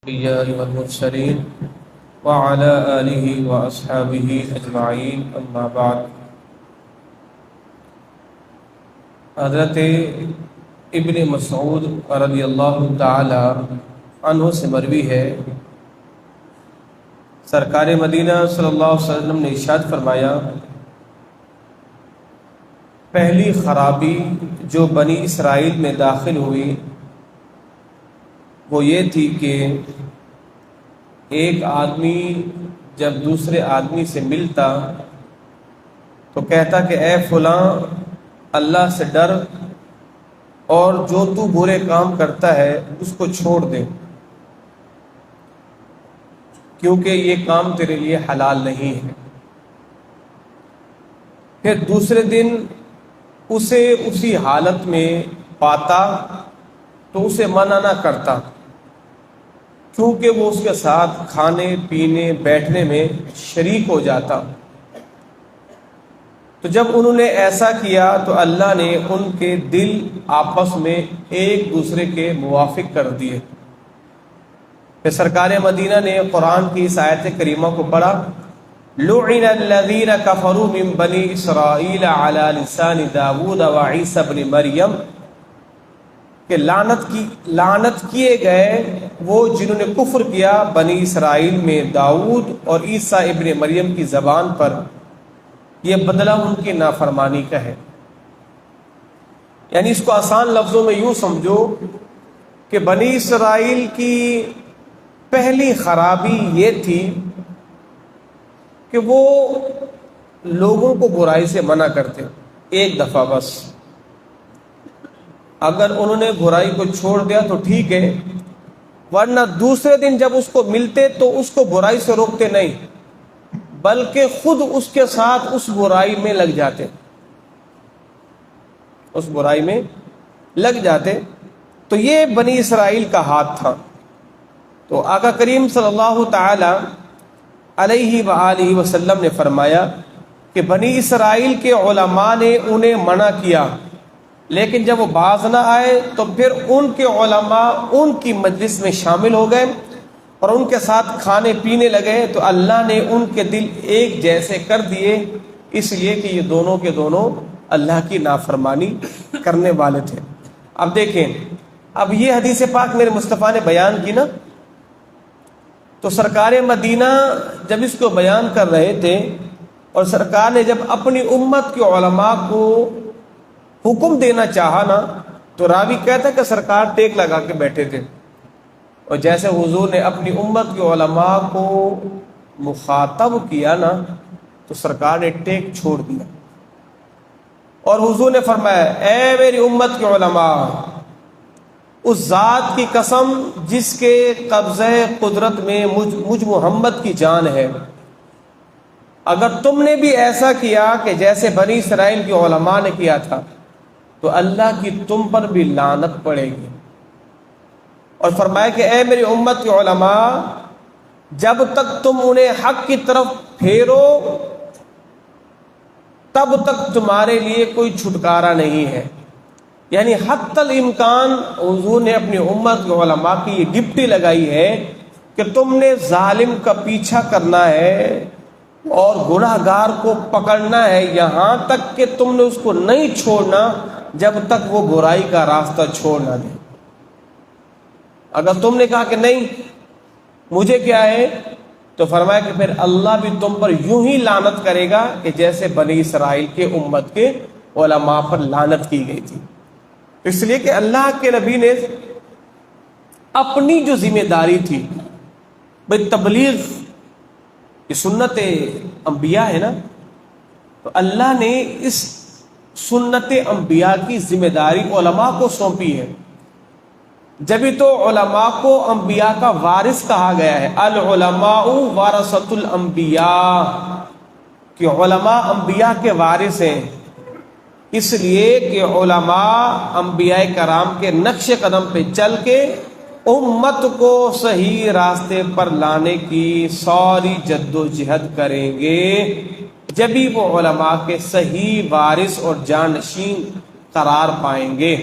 الأنبياء والمرسلين وعلى آله وأصحابه أجمعين أما بعد۔ حضرت ابن مسعود رضی اللہ تعالی عنہ سے مروی ہے، سرکار مدینہ صلی اللہ علیہ وسلم نے ارشاد فرمایا، پہلی خرابی جو بنی اسرائیل میں داخل ہوئی وہ یہ تھی کہ ایک آدمی جب دوسرے آدمی سے ملتا تو کہتا کہ اے فلاں اللہ سے ڈر اور جو تو برے کام کرتا ہے اس کو چھوڑ دے، کیونکہ یہ کام تیرے لیے حلال نہیں ہے۔ پھر دوسرے دن اسے اسی حالت میں پاتا تو اسے منع نہ کرتا، کیونکہ وہ اس کے ساتھ کھانے پینے بیٹھنے میں شریک ہو جاتا۔ تو جب انہوں نے ایسا کیا تو اللہ نے ان کے دل آپس میں ایک دوسرے کے موافق کر دیے۔ پھر سرکار مدینہ نے قرآن کی اس آیت کریمہ کو پڑھا، لعن الذین کفروا من بنی اسرائیل علی لسان داود وعیسی ابن مریم، کہ لعنت کیے گئے وہ جنہوں نے کفر کیا بنی اسرائیل میں داؤد اور عیسیٰ ابن مریم کی زبان پر، یہ بدلہ ان کی نافرمانی کا ہے۔ یعنی اس کو آسان لفظوں میں یوں سمجھو کہ بنی اسرائیل کی پہلی خرابی یہ تھی کہ وہ لوگوں کو برائی سے منع کرتے، ایک دفعہ بس۔ اگر انہوں نے برائی کو چھوڑ دیا تو ٹھیک ہے، ورنہ دوسرے دن جب اس کو ملتے تو اس کو برائی سے روکتے نہیں، بلکہ خود اس کے ساتھ اس برائی میں لگ جاتے، اس برائی میں لگ جاتے۔ تو یہ بنی اسرائیل کا ہاتھ تھا۔ تو آقا کریم صلی اللہ تعالی علیہ وآلہ وسلم نے فرمایا کہ بنی اسرائیل کے علماء نے انہیں منع کیا، لیکن جب وہ باز نہ آئے تو پھر ان کے علماء ان کی مجلس میں شامل ہو گئے اور ان کے ساتھ کھانے پینے لگے، تو اللہ نے ان کے دل ایک جیسے کر دیے، اس لیے کہ یہ دونوں کے دونوں اللہ کی نافرمانی کرنے والے تھے۔ اب دیکھیں، اب یہ حدیث پاک میرے مصطفیٰ نے بیان کی نا، تو سرکار مدینہ جب اس کو بیان کر رہے تھے اور سرکار نے جب اپنی امت کے علماء کو حکم دینا چاہا نا، تو راوی کہتا ہے کہ سرکار ٹیک لگا کے بیٹھے تھے، اور جیسے حضور نے اپنی امت کے علماء کو مخاطب کیا نا تو سرکار نے ٹیک چھوڑ دیا، اور حضور نے فرمایا، اے میری امت کے علماء، اس ذات کی قسم جس کے قبضہ قدرت میں مجھ محمد کی جان ہے، اگر تم نے بھی ایسا کیا کہ جیسے بنی اسرائیل کے علماء نے کیا تھا تو اللہ کی تم پر بھی لعنت پڑے گی۔ اور فرمایا کہ اے میری امت کے علماء، جب تک تم انہیں حق کی طرف پھیرو تب تک تمہارے لیے کوئی چھٹکارا نہیں ہے۔ یعنی حتی الامکان حضور نے اپنی امت کے علماء کی یہ ڈپٹی لگائی ہے کہ تم نے ظالم کا پیچھا کرنا ہے اور گناہ گار کو پکڑنا ہے، یہاں تک کہ تم نے اس کو نہیں چھوڑنا جب تک وہ برائی کا راستہ چھوڑ نہ دے۔ اگر تم نے کہا کہ نہیں مجھے کیا ہے، تو فرمایا کہ پھر اللہ بھی تم پر یوں ہی لعنت کرے گا کہ جیسے بنی اسرائیل کے امت کے علماء پر لعنت کی گئی تھی۔ اس لیے کہ اللہ کے نبی نے اپنی جو ذمہ داری تھی بھئی تبلیغ، یہ سنت انبیاء ہے نا، تو اللہ نے اس سنت انبیاء کی ذمہ داری علماء کو سونپی ہے، جبھی تو علماء کو انبیاء کا وارث کہا گیا ہے، العلماء ورثۃ الانبیاء، کہ علماء انبیاء کے وارث ہیں، اس لیے کہ علماء انبیاء کرام کے نقش قدم پہ چل کے امت کو صحیح راستے پر لانے کی ساری جد و جہد کریں گے، جبھی وہ علماء کے صحیح وارث اور جانشین قرار پائیں گے۔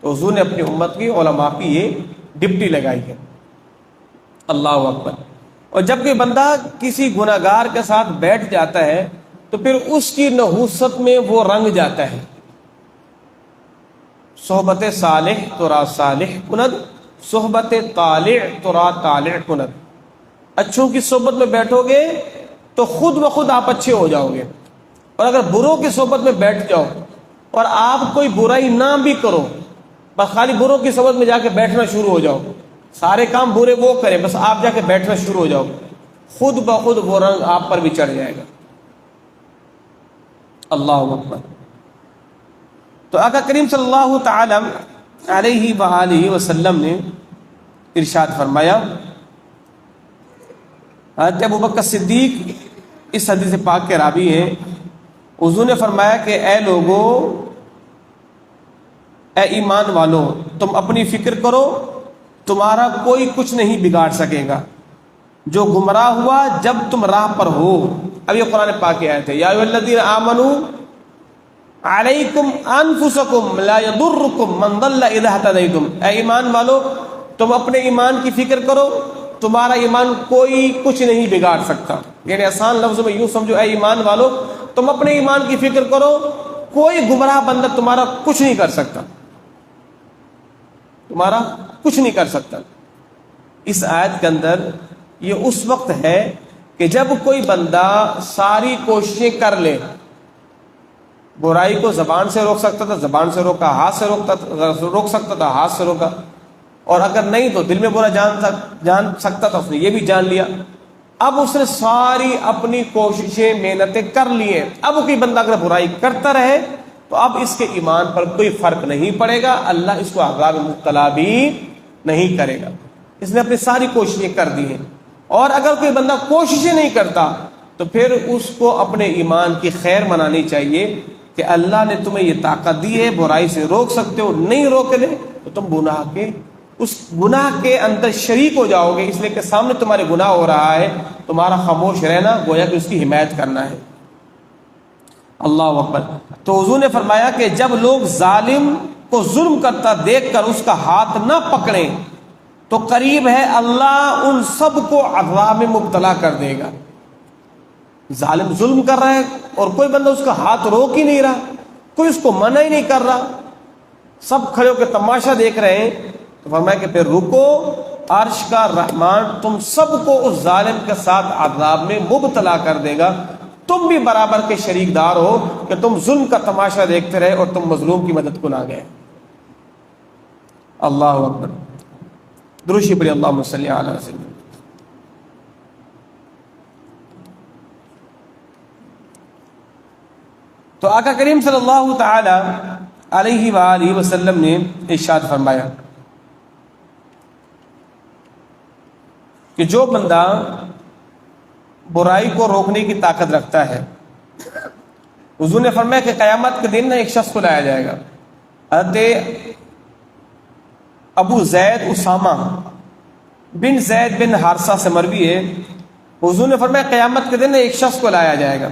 تو حضور نے اپنی امت کی علماء کی یہ ڈپٹی لگائی ہے۔ اللہ اکبر. اور جب کوئی بندہ کسی گناہگار کے ساتھ بیٹھ جاتا ہے تو پھر اس کی نحوست میں وہ رنگ جاتا ہے. صحبت صالح ترا صالح کند، صحبت طالع ترا طالع کند. اچھوں کی صحبت میں بیٹھو گے تو خود بخود آپ اچھے ہو جاؤ گے، اور اگر بروں کی صحبت میں بیٹھ جاؤ اور آپ کوئی برائی نہ بھی کرو، بس خالی بروں کی صحبت میں جا کے بیٹھنا شروع ہو جاؤ، سارے کام برے وہ کریں، بس آپ جا کے بیٹھنا شروع ہو جاؤ، خود بخود وہ رنگ آپ پر بھی چڑھ جائے گا. اللہ اکبر. تو آقا کریم صلی اللہ تعالی علیہ وآلہ وسلم نے ارشاد فرمایا، حضرت ابوبکر صدیق اس حدیث پاک کے راوی ہیں، حضور نے فرمایا کہ اے لوگو، اے ایمان والو، تم اپنی فکر کرو، تمہارا کوئی کچھ نہیں بگاڑ سکے گا. جو گمراہ ہوا جب تم راہ پر ہو. اب یہ قرآن پاک کی آیت ہے، یا ایھا الذین آمنوا علیکم انفسکم لا یضرکم من ضل اذا اہتدیتم. اے ایمان والو، تم اپنے ایمان کی فکر کرو، تمہارا ایمان کوئی کچھ نہیں بگاڑ سکتا. یعنی آسان لفظوں میں یوں سمجھو، اے ایمان والو، تم اپنے ایمان کی فکر کرو، کوئی گمراہ بندہ تمہارا کچھ نہیں کر سکتا، تمہارا کچھ نہیں کر سکتا. اس آیت کے اندر یہ اس وقت ہے کہ جب کوئی بندہ ساری کوششیں کر لے، برائی کو زبان سے روک سکتا تھا زبان سے روکا، ہاتھ سے روک سکتا تھا ہاتھ سے روکا، اور اگر نہیں تو دل میں برا جان سکتا تھا اس نے یہ بھی جان لیا. اب اس نے ساری اپنی کوششیں محنتیں کر لی ہیں. اب کوئی بندہ اگر برائی کرتا رہے تو اب اس کے ایمان پر کوئی فرق نہیں پڑے گا، اللہ اس کو عذاب میں مبتلا بھی نہیں کرے گا، اس نے اپنی ساری کوششیں کر دی ہیں. اور اگر کوئی بندہ کوششیں نہیں کرتا تو پھر اس کو اپنے ایمان کی خیر منانی چاہیے کہ اللہ نے تمہیں یہ طاقت دی ہے، برائی سے روک سکتے ہو، نہیں روکنے تو تم اس گناہ کے اندر شریک ہو جاؤ گے، اس لیے کہ سامنے تمہارے گناہ ہو رہا ہے، تمہارا خاموش رہنا گویا کہ اس کی حمایت کرنا ہے. اللہ اکبر. تو حضور نے فرمایا کہ جب لوگ ظالم کو ظلم کرتا دیکھ کر اس کا ہاتھ نہ پکڑیں تو قریب ہے اللہ ان سب کو عذاب میں مبتلا کر دے گا. ظالم ظلم کر رہا ہے اور کوئی بندہ اس کا ہاتھ روک ہی نہیں رہا، کوئی اس کو منع ہی نہیں کر رہا، سب کھڑے ہو کے تماشا دیکھ رہے ہیں. تو فرمایا کہ پھر رکو، عرش کا رحمان تم سب کو اس ظالم کے ساتھ عذاب میں مبتلا کر دے گا. تم بھی برابر کے شریک دار ہو کہ تم ظلم کا تماشا دیکھتے رہے اور تم مظلوم کی مدد کو نہ گئے. اللہ اکبر. درود پڑھیے اللہم صلی علی سیدنا. تو آقا کریم صلی اللہ تعالی علیہ وآلہ وسلم نے ارشاد فرمایا کہ جو بندہ برائی کو روکنے کی طاقت رکھتا ہے، حضور نے فرمایا کہ قیامت کے دن ایک شخص کو لایا جائے گا. حضرت ابو زید اسامہ بن زید بن حارثہ سے مروی ہے، حضور نے فرمایا قیامت کے دن ایک شخص کو لایا جائے گا،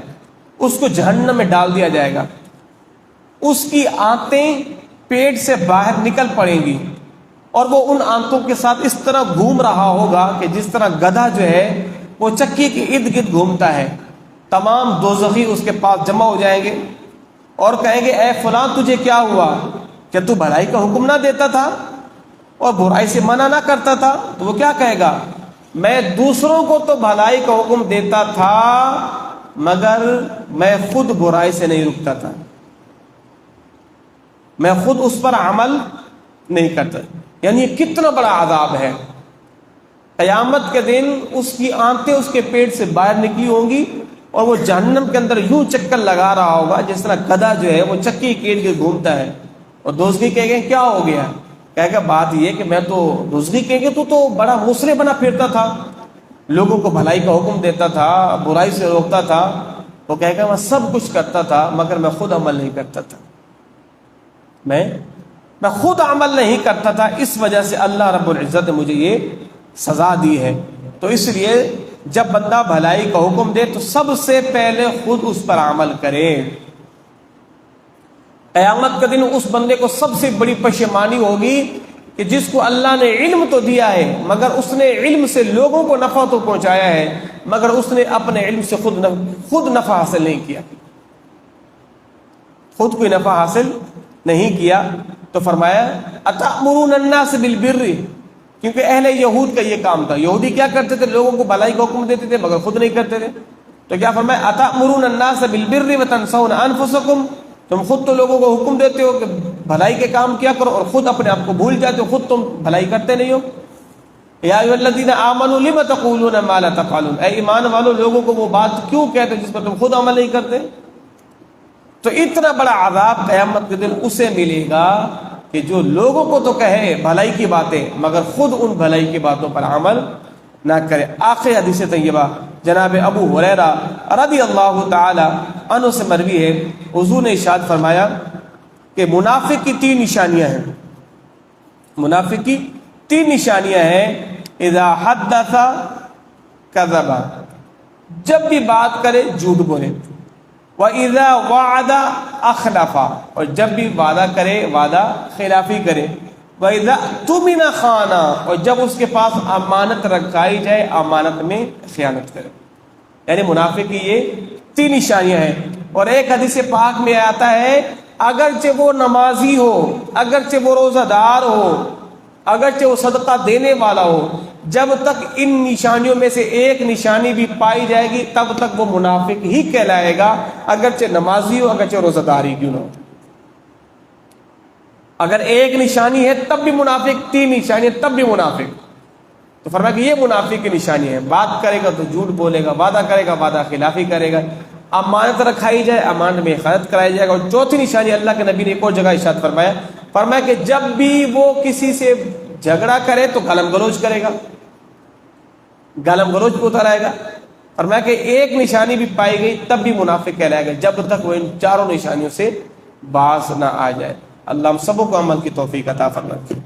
اس کو جہنم میں ڈال دیا جائے گا، اس کی آنتیں پیٹ سے باہر نکل پڑیں گی اور وہ ان آنتوں کے ساتھ اس طرح گھوم رہا ہوگا کہ جس طرح گدھا جو ہے وہ چکی کے ارد گرد گھومتا ہے. تمام دوزخی اس کے پاس جمع ہو جائیں گے اور کہیں گے اے فلاں تجھے کیا ہوا، کیا تو بھلائی کا حکم نہ دیتا تھا اور برائی سے منع نہ کرتا تھا؟ تو وہ کیا کہے گا، میں دوسروں کو تو بھلائی کا حکم دیتا تھا مگر میں خود برائی سے نہیں رکتا تھا، میں خود اس پر عمل نہیں کرتا. یعنی یہ کتنا بڑا عذاب ہے. قیامت کے دن اس کی آنتیں اس کے پیٹ سے باہر نکلی ہوں گی اور وہ جہنم کے اندر یوں چکر لگا رہا ہوگا جس طرح گدھا جو ہے وہ چکی کے ارد گرد گھومتا ہے. اور دوزخی کہے گے کیا ہو گیا، کہے گا بات یہ کہ میں تو، دوزخی کہے گے تو بڑا مسرے بنا پھرتا تھا، لوگوں کو بھلائی کا حکم دیتا تھا، برائی سے روکتا تھا. وہ کہے گا میں سب کچھ کرتا تھا مگر میں خود عمل نہیں کرتا تھا، میں خود عمل نہیں کرتا تھا، اس وجہ سے اللہ رب العزت نے مجھے یہ سزا دی ہے. تو اس لیے جب بندہ بھلائی کا حکم دے تو سب سے پہلے خود اس پر عمل کرے. قیامت کے دن اس بندے کو سب سے بڑی پشیمانی ہوگی کہ جس کو اللہ نے علم تو دیا ہے مگر اس نے علم سے لوگوں کو نفع تو پہنچایا ہے مگر اس نے اپنے علم سے خود نفع حاصل نہیں کیا، خود کوئی نفع حاصل نہیں کیا۔ تو فرمایا اتأمرون الناس بالبر، کیونکہ اہل یہود کا یہ کام تھا، یہودی کیا کرتے تھے؟ لوگوں کو بھلائی کا حکم دیتے تھے مگر خود نہیں کرتے تھے۔ تو کیا فرمایا اتأمرون الناس بالبر وتنسون انفسکم، تم خود تو لوگوں کو حکم دیتے ہو کہ بھلائی کے کام کیا کرو اور خود اپنے آپ کو بھول جاتے ہو، خود تم بھلائی کرتے نہیں ہو۔ یا ایھا الذین آمنوا لم تقولون ما لا تفعلون، اے ایمان والو لوگوں کو وہ بات کیوں کہتے جس پر تم خود عمل نہیں کرتے؟ تو اتنا بڑا عذاب قیامت کے دن اسے ملے گا کہ جو لوگوں کو تو کہے بھلائی کی باتیں مگر خود ان بھلائی کی باتوں پر عمل نہ کرے۔ آخر حدیث طیبہ جناب ابو ہریرہ رضی اللہ تعالی عنہ سے مروی ہے، حضور نے ارشاد فرمایا کہ منافق کی 3 نشانیاں ہیں، منافق کی 3 نشانیاں ہیں۔ اذا حدث کذب، جب بھی بات کرے جھوٹ بولے، وَإِذَا وَعَدَ أَخْلَفَ، اور جب بھی وعدہ کرے وعدہ خلافی کرے، وَإِذَا اؤْتُمِنَ خَانَ، اور جب اس کے پاس امانت رکھائی جائے امانت میں خیانت کرے۔ یعنی منافق کی یہ 3 نشانیاں ہیں۔ اور ایک حدیث پاک میں آتا ہے اگرچہ وہ نمازی ہو، اگرچہ وہ روزہ دار ہو، اگرچہ وہ صدقہ دینے والا ہو، جب تک ان نشانیوں میں سے ایک نشانی بھی پائی جائے گی تب تک وہ منافق ہی کہلائے گا، اگرچہ نمازی ہو، اگرچہ روزہ دار ہی کیوں نہ ہو۔ اگر ایک نشانی ہے تب بھی منافق، 3 نشانی ہے تب بھی منافق۔ تو فرمایا کہ یہ منافق کی نشانی ہے، بات کرے گا تو جھوٹ بولے گا، وعدہ کرے گا وعدہ خلافی کرے گا، امانت رکھائی جائے امانت میں خیانت کرائی جائے گا۔ اور چوتھی نشانی اللہ کے نبی نے ایک اور جگہ ارشاد فرمایا کہ جب بھی وہ کسی سے جھگڑا کرے تو گالم گلوچ کرے گا، گالم گلوچ پہ اتر آئے گا۔ فرمایا کہ ایک نشانی بھی پائی گئی تب بھی منافق کہلائے گا جب تک وہ ان 4 نشانیوں سے باز نہ آ جائے۔ اللہ ہم سبوں کو عمل کی توفیق عطا فرمائے۔